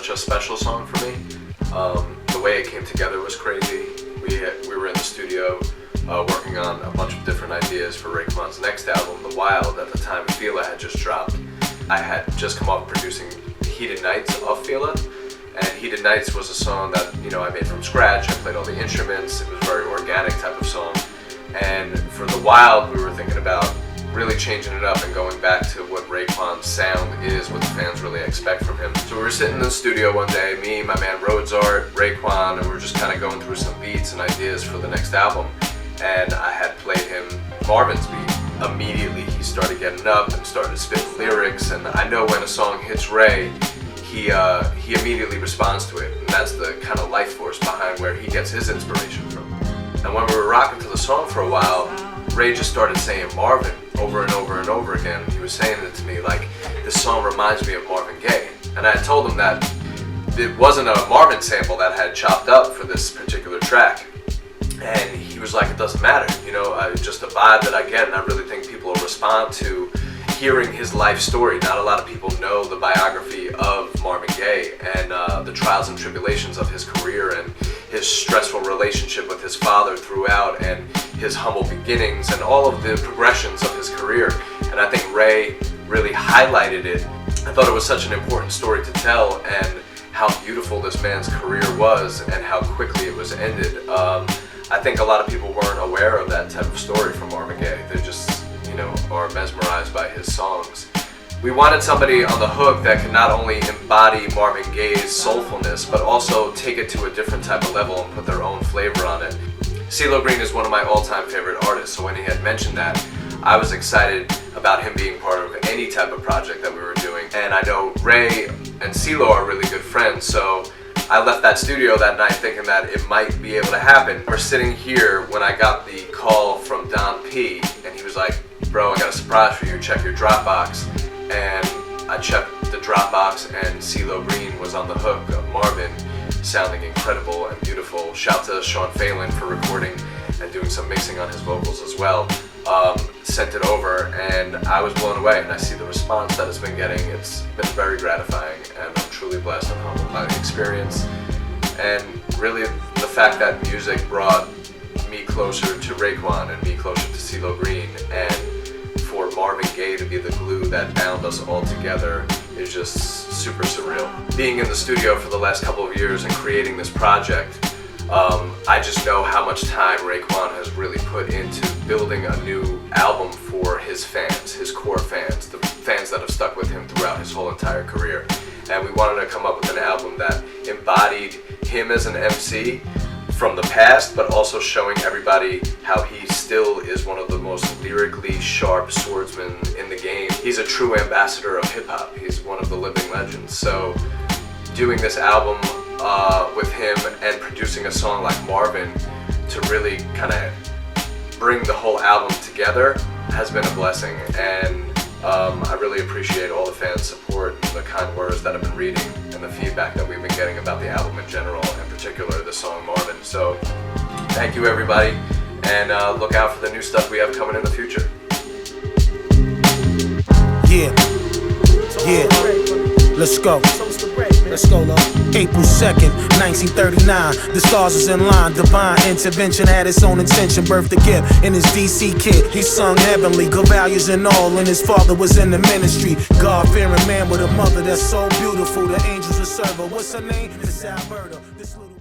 such a special song for me. The way it came together was crazy. We were in the studio working on a bunch of different ideas for Raekwon's next album, The Wild. At the time, Fila had just dropped. I had just come off producing Heated Nights of Fila, and Heated Nights was a song that I made from scratch. I played all the instruments. It was a very organic type of song. And for The Wild, we were thinking about really changing it up and going back to what Raekwon's sound is, what the fans really expect from him. So we were sitting in the studio one day, me, my man Roadsart, Raekwon, and we were just kind of going through some beats and ideas for the next album. And I had played him Marvin's beat. Immediately he started getting up and started spitting lyrics, and I know when a song hits Ray, he immediately responds to it, and that's the kind of life force behind where he gets his inspiration from. And when we were rocking to the song for a while, Ray just started saying Marvin over and over and over again. He was saying it to me like, this song reminds me of Marvin Gaye. And I told him that it wasn't a Marvin sample that I had chopped up for this particular track. And he was like, it doesn't matter, just a vibe that I get, and I really think people will respond to hearing his life story. Not a lot of people know the biography of Marvin Gaye and the trials and tribulations of his career and his stressful relationship with his father throughout, and his humble beginnings and all of the progressions of his career. And I think Ray really highlighted it. I thought it was such an important story to tell, and how beautiful this man's career was and how quickly it was ended. I think a lot of people weren't aware of that type of story from Marvin Gaye. They just, are mesmerized by his songs. We wanted somebody on the hook that could not only embody Marvin Gaye's soulfulness, but also take it to a different type of level and put their own flavor on it. CeeLo Green is one of my all-time favorite artists, so when he had mentioned that, I was excited about him being part of any type of project that we were doing. And I know Ray and CeeLo are really good friends, so I left that studio that night thinking that it might be able to happen. We're sitting here when I got the call from Don P, and he was like, bro, I got a surprise for you, check your Dropbox. And I checked the Dropbox, and CeeLo Green was on the hook of Marvin, sounding incredible and beautiful. Shout to Sean Phelan for recording and doing some mixing on his vocals as well. Sent it over, and I was blown away, and I see the response that it's been getting. It's been very gratifying, and I'm truly blessed and humbled by the experience. And really, the fact that music brought me closer to Raekwon and me closer to CeeLo Green, and for Marvin Gaye to be the glue that bound us all together is just super surreal. Being in the studio for the last couple of years and creating this project, I just know how much time Raekwon has really put into building a new album for his fans, his core fans, the fans that have stuck with him throughout his whole entire career. And we wanted to come up with an album that embodied him as an MC from the past, but also showing everybody how he still is one of the most lyrically sharp swordsmen in the game. He's a true ambassador of hip-hop. He's one of the living legends. So doing this album with him and producing a song like Marvin to really kind of bring the whole album together has been a blessing, and I really appreciate all the fans' support and the kind words that I've been reading and the feedback that we've been getting about the album in general, in particular the song Marvin. So thank you everybody, and look out for the new stuff we have coming in the future. Let's go. Let's go, love. April 2nd, 1939. The stars was in line. Divine intervention had its own intention. Birthed a gift in his DC kid. He sung heavenly, good values and all. And his father was in the ministry. God-fearing man with a mother that's so beautiful. The angels would serve her. What's her name? Miss Alberta. This little